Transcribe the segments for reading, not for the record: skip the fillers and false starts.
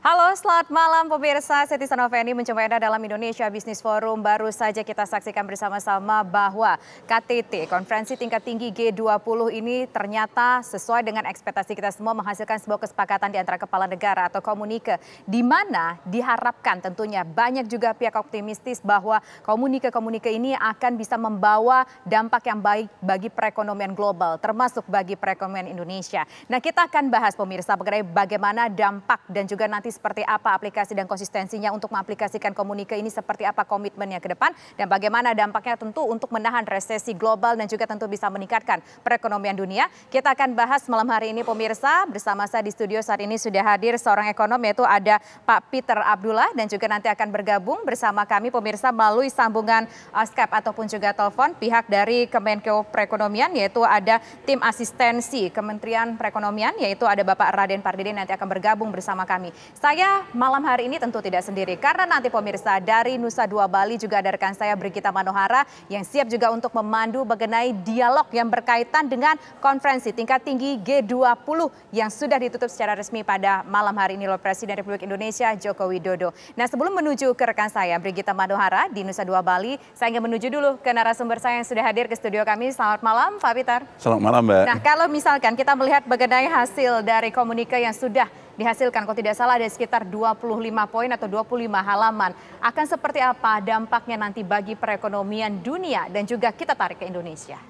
Halo, selamat malam pemirsa. Siti Sanoveni menjumpai Anda dalam Indonesia Business Forum. Baru saja kita saksikan bersama-sama bahwa KTT, Konferensi Tingkat Tinggi G20 ini ternyata sesuai dengan ekspektasi kita semua menghasilkan sebuah kesepakatan di antara kepala negara atau komunike, di mana diharapkan tentunya banyak juga pihak optimistis bahwa komunike ini akan bisa membawa dampak yang baik bagi perekonomian global, termasuk bagi perekonomian Indonesia. Nah, kita akan bahas pemirsa mengenai bagaimana dampak dan juga nanti seperti apa aplikasi dan konsistensinya untuk mengaplikasikan komunike ini, seperti apa komitmennya ke depan, dan bagaimana dampaknya tentu untuk menahan resesi global dan juga tentu bisa meningkatkan perekonomian dunia. Kita akan bahas malam hari ini pemirsa. Bersama saya di studio saat ini sudah hadir seorang ekonom, yaitu ada Pak Peter Abdullah, dan juga nanti akan bergabung bersama kami pemirsa melalui sambungan Skype ataupun juga telepon pihak dari Kemenko Perekonomian, yaitu ada tim asistensi Kementerian Perekonomian, yaitu ada Bapak Raden Pardede, nanti akan bergabung bersama kami. Saya malam hari ini tentu tidak sendiri, karena nanti pemirsa dari Nusa Dua Bali juga ada rekan saya Brigita Manohara yang siap juga untuk memandu mengenai dialog yang berkaitan dengan konferensi tingkat tinggi G20 yang sudah ditutup secara resmi pada malam hari ini oleh Presiden Republik Indonesia Joko Widodo. Nah, sebelum menuju ke rekan saya Brigita Manohara di Nusa Dua Bali, saya ingin menuju dulu ke narasumber saya yang sudah hadir ke studio kami. Selamat malam Pak Peter. Selamat malam Mbak. Nah, kalau misalkan kita melihat mengenai hasil dari komunike yang sudah dihasilkan, kalau tidak salah ada sekitar 25 poin atau 25 halaman. Akan seperti apa dampaknya nanti bagi perekonomian dunia dan juga kita tarik ke Indonesia?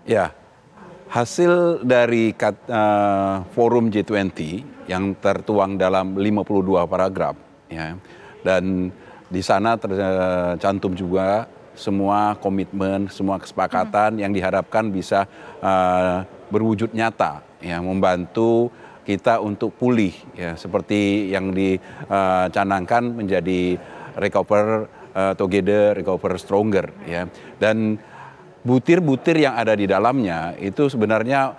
Ya, hasil dari forum G20 yang tertuang dalam 52 paragraf, ya, dan di sana tercantum juga semua komitmen, semua kesepakatan yang diharapkan bisa berwujud nyata, ya, membantu kita untuk pulih, ya, seperti yang dicanangkan menjadi recover together, recover stronger, ya. Dan butir-butir yang ada di dalamnya itu sebenarnya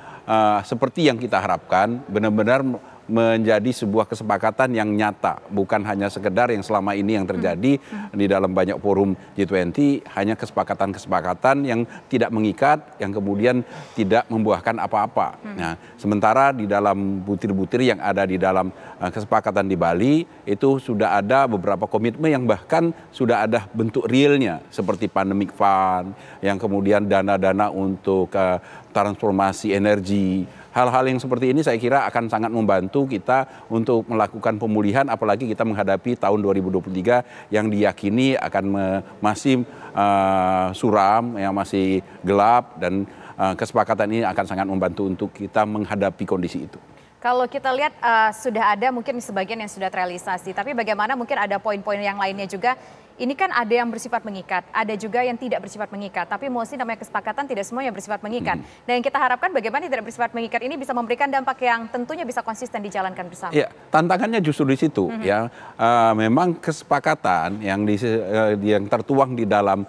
seperti yang kita harapkan, benar-benar menjadi sebuah kesepakatan yang nyata, bukan hanya sekedar yang selama ini yang terjadi di dalam banyak forum G20, hanya kesepakatan-kesepakatan yang tidak mengikat, yang kemudian tidak membuahkan apa-apa. Nah, sementara di dalam butir-butir yang ada di dalam kesepakatan di Bali itu sudah ada beberapa komitmen yang bahkan sudah ada bentuk realnya, seperti pandemic fund, yang kemudian dana-dana untuk transformasi energi. Hal-hal yang seperti ini saya kira akan sangat membantu kita untuk melakukan pemulihan, apalagi kita menghadapi tahun 2023 yang diyakini akan masih suram, yang masih gelap, dan kesepakatan ini akan sangat membantu untuk kita menghadapi kondisi itu. Kalau kita lihat sudah ada mungkin sebagian yang sudah terrealisasi, tapi bagaimana mungkin ada poin-poin yang lainnya juga. Ini kan ada yang bersifat mengikat, ada juga yang tidak bersifat mengikat. Tapi mesti namanya kesepakatan tidak semuanya bersifat mengikat. Dan yang kita harapkan bagaimana yang tidak bersifat mengikat ini bisa memberikan dampak yang tentunya bisa konsisten dijalankan bersama. Ya, tantangannya justru di situ, ya. Memang kesepakatan yang tertuang di dalam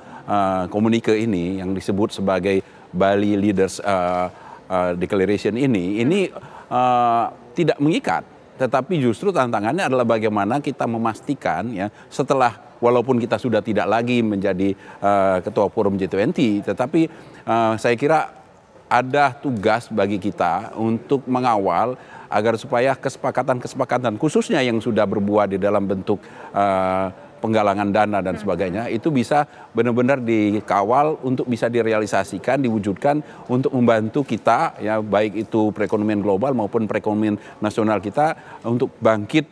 komunike ini yang disebut sebagai Bali Leaders Declaration ini tidak mengikat. Tetapi justru tantangannya adalah bagaimana kita memastikan, ya, setelah walaupun kita sudah tidak lagi menjadi ketua forum G20, tetapi saya kira ada tugas bagi kita untuk mengawal agar supaya kesepakatan-kesepakatan khususnya yang sudah berbuah di dalam bentuk penggalangan dana dan sebagainya itu bisa benar-benar dikawal untuk bisa direalisasikan, diwujudkan untuk membantu kita, ya, baik itu perekonomian global maupun perekonomian nasional kita untuk bangkit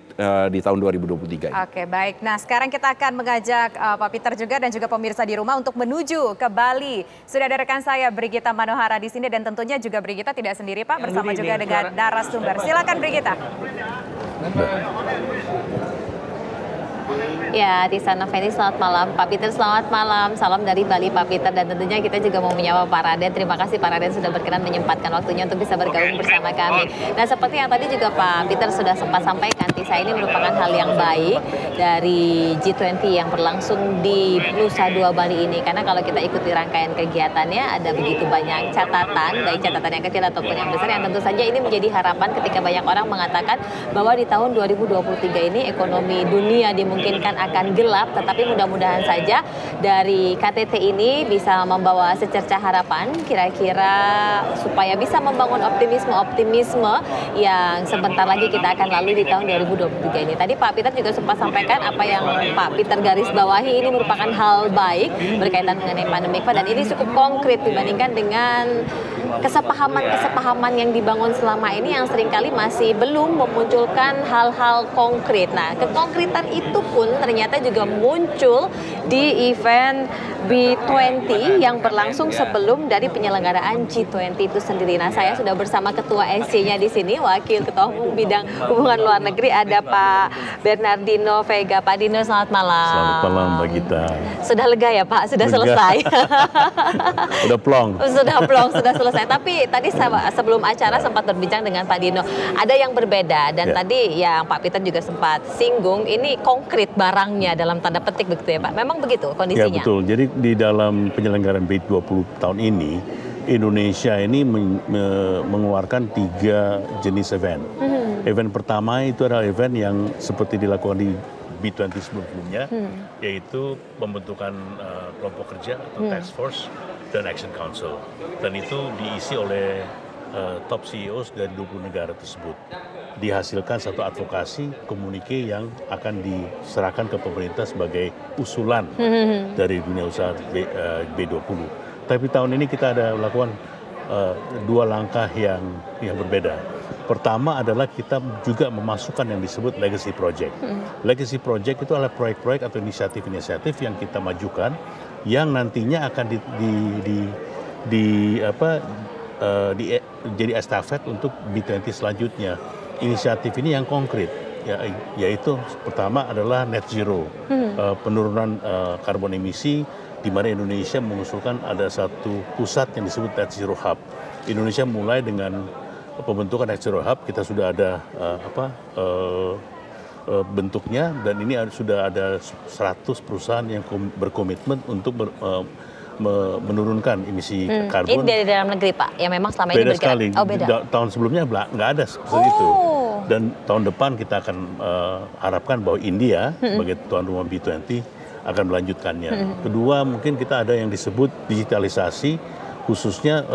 di tahun 2023. Oke, baik. Nah, sekarang kita akan mengajak Pak Peter juga dan juga pemirsa di rumah untuk menuju ke Bali. Sudah ada rekan saya Brigita Manohara di sini, dan tentunya juga Brigita tidak sendiri Pak, bersama juga dengan narasumber. Silakan Brigita. Ya, Tisa Noveni, selamat malam. Pak Peter, selamat malam. Salam dari Bali, Pak Peter. Dan tentunya kita juga mau menyapa Pak Raden. Terima kasih Pak Raden sudah berkenan menyempatkan waktunya untuk bisa bergabung bersama kami. Nah, seperti yang tadi juga Pak Peter sudah sempat sampaikan, Tisa, ini merupakan hal yang baik dari G20 yang berlangsung di Nusa Dua Bali ini. Karena kalau kita ikuti rangkaian kegiatannya, ada begitu banyak catatan, baik catatan yang kecil ataupun yang besar, yang tentu saja ini menjadi harapan ketika banyak orang mengatakan bahwa di tahun 2023 ini ekonomi dunia dimungkinkan dimungkinkan akan gelap, tetapi mudah-mudahan saja dari KTT ini bisa membawa secercah harapan kira-kira supaya bisa membangun optimisme yang sebentar lagi kita akan lalui di tahun 2023 ini. Tadi Pak Peter juga sempat sampaikan apa yang Pak Peter garis bawahi ini merupakan hal baik berkaitan mengenai pandemi, dan ini cukup konkret dibandingkan dengan kesepahaman yang dibangun selama ini yang seringkali masih belum memunculkan hal-hal konkret. Nah, kekonkretan itu pun ternyata juga muncul di event B20 yang berlangsung sebelum dari penyelenggaraan G20 itu sendiri. Nah, saya sudah bersama Ketua SC-nya di sini, Wakil Ketua Umum Bidang Hubungan Luar Negeri, ada Pak Bernardino Vega. Pak Dino, selamat malam. Selamat malam, Mbak Gita. Sudah lega ya, Pak? Sudah selesai? Sudah plong. Sudah selesai. Tapi tadi sebelum acara sempat berbincang dengan Pak Dino, ada yang berbeda, dan tadi yang Pak Peter juga sempat singgung, ini konkret barangnya dalam tanda petik begitu ya Pak? Memang begitu kondisinya? Ya betul, jadi di dalam penyelenggaraan B20 tahun ini, Indonesia ini mengeluarkan 3 jenis event. Event pertama itu adalah event yang seperti dilakukan di B20 sebelumnya, yaitu pembentukan kelompok kerja atau task force dan action council. Dan itu diisi oleh top CEOs dari 20 negara tersebut. Dihasilkan satu advokasi komunike yang akan diserahkan ke pemerintah sebagai usulan dari dunia usaha B20. Tapi tahun ini kita ada lakukan 2 langkah yang berbeda. Pertama adalah kita juga memasukkan yang disebut legacy project. Legacy project itu adalah proyek-proyek atau inisiatif-inisiatif yang kita majukan yang nantinya akan jadi estafet untuk B20 selanjutnya. Inisiatif ini yang konkret, yaitu pertama adalah net zero, penurunan karbon emisi, di mana Indonesia mengusulkan ada satu pusat yang disebut net zero hub. Indonesia mulai dengan pembentukan net zero hub, kita sudah ada bentuknya, dan ini sudah ada 100 perusahaan yang berkomitmen untuk menurunkan emisi karbon. Ini dari dalam negeri Pak, yang memang selama ini beda sekali. Oh, beda. Tahun sebelumnya nggak ada seperti itu. Dan tahun depan kita akan harapkan bahwa India sebagai tuan rumah B20 akan melanjutkannya. Kedua, mungkin kita ada yang disebut digitalisasi, khususnya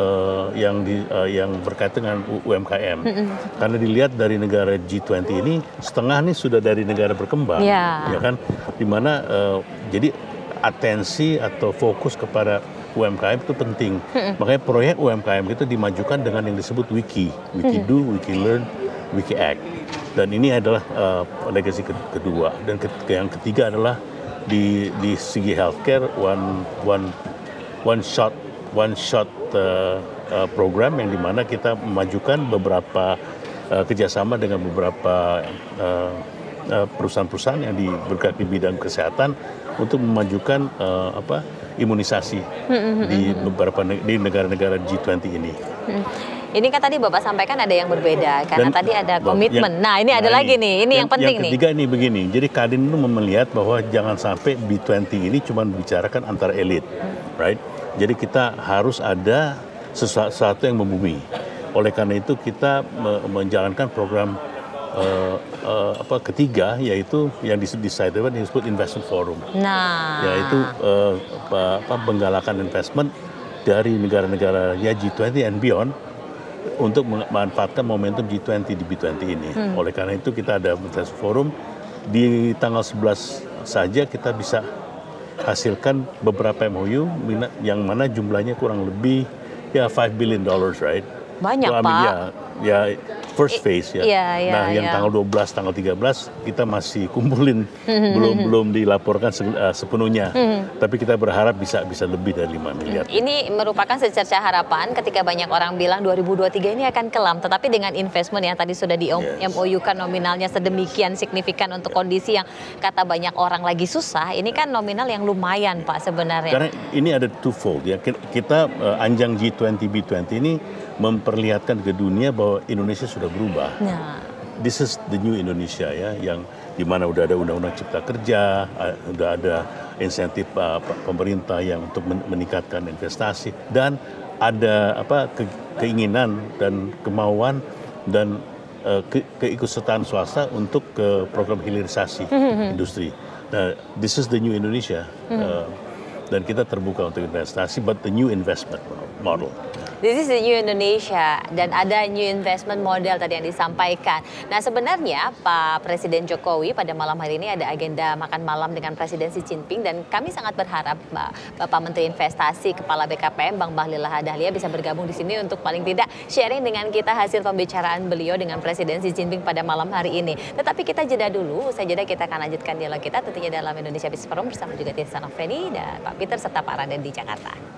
yang berkaitan dengan UMKM. Karena dilihat dari negara G20 ini, setengah nih sudah dari negara berkembang, ya kan? Dimana jadi atensi atau fokus kepada UMKM itu penting. Makanya proyek UMKM itu dimajukan dengan yang disebut Wiki Do, Wiki Learn, Wiki Act. Dan ini adalah legacy kedua. Dan yang ketiga adalah di segi healthcare, one shot program yang dimana kita memajukan beberapa kerjasama dengan beberapa perusahaan-perusahaan yang bergerak di bidang kesehatan untuk memajukan imunisasi di negara-negara G20 ini. Ini kan tadi Bapak sampaikan ada yang berbeda karena tadi ada komitmen. Ini ada lagi nih, ini yang penting nih. Yang ketiga ini begini, jadi Kadin itu melihat bahwa jangan sampai B20 ini cuma membicarakan antar elit, right? Jadi kita harus ada sesuatu yang membumi. Oleh karena itu kita menjalankan program ketiga, yaitu yang disebut investment forum. Yaitu penggalakan investment dari negara-negara G20 and beyond untuk memanfaatkan momentum G20 di B20 ini. Oleh karena itu kita ada investment forum di tanggal 11 saja kita bisa hasilkan beberapa MOU yang mana jumlahnya kurang lebih $5 billion, right? Banyak, Pak. Ya first phase ya. Yang tanggal 12, tanggal 13 kita masih kumpulin, belum dilaporkan sepenuhnya. Tapi kita berharap bisa lebih dari 5 miliar. Ini merupakan secercah harapan ketika banyak orang bilang 2023 ini akan kelam, tetapi dengan investment yang tadi sudah di MOU-kan nominalnya sedemikian signifikan untuk kondisi yang kata banyak orang lagi susah, ini kan nominal yang lumayan Pak sebenarnya. Karena ini ada twofold ya. Kita anjang G20 B20 ini memperlihatkan ke dunia bahwa Indonesia sudah berubah. This is the new Indonesia ya, yang di mana udah ada undang-undang cipta kerja, udah ada insentif pemerintah yang untuk meningkatkan investasi, dan ada keinginan dan kemauan dan keikutsertaan swasta untuk ke program hilirisasi industri. This is the new Indonesia. Dan kita terbuka untuk investasi, but the new investment model. This is the new Indonesia dan ada new investment model tadi yang disampaikan. Nah sebenarnya Pak Presiden Jokowi pada malam hari ini ada agenda makan malam dengan Presiden Xi Jinping dan kami sangat berharap Bapak Menteri Investasi Kepala BKPM Bang Bahlil Lahadalia bisa bergabung di sini untuk paling tidak sharing dengan kita hasil pembicaraan beliau dengan Presiden Xi Jinping pada malam hari ini. Tetapi kita jeda dulu, usai jeda kita akan lanjutkan dialog kita tentunya dalam Indonesia Business Forum bersama juga Tirta Noveni dan Pak Peter serta Pak Raden di Jakarta.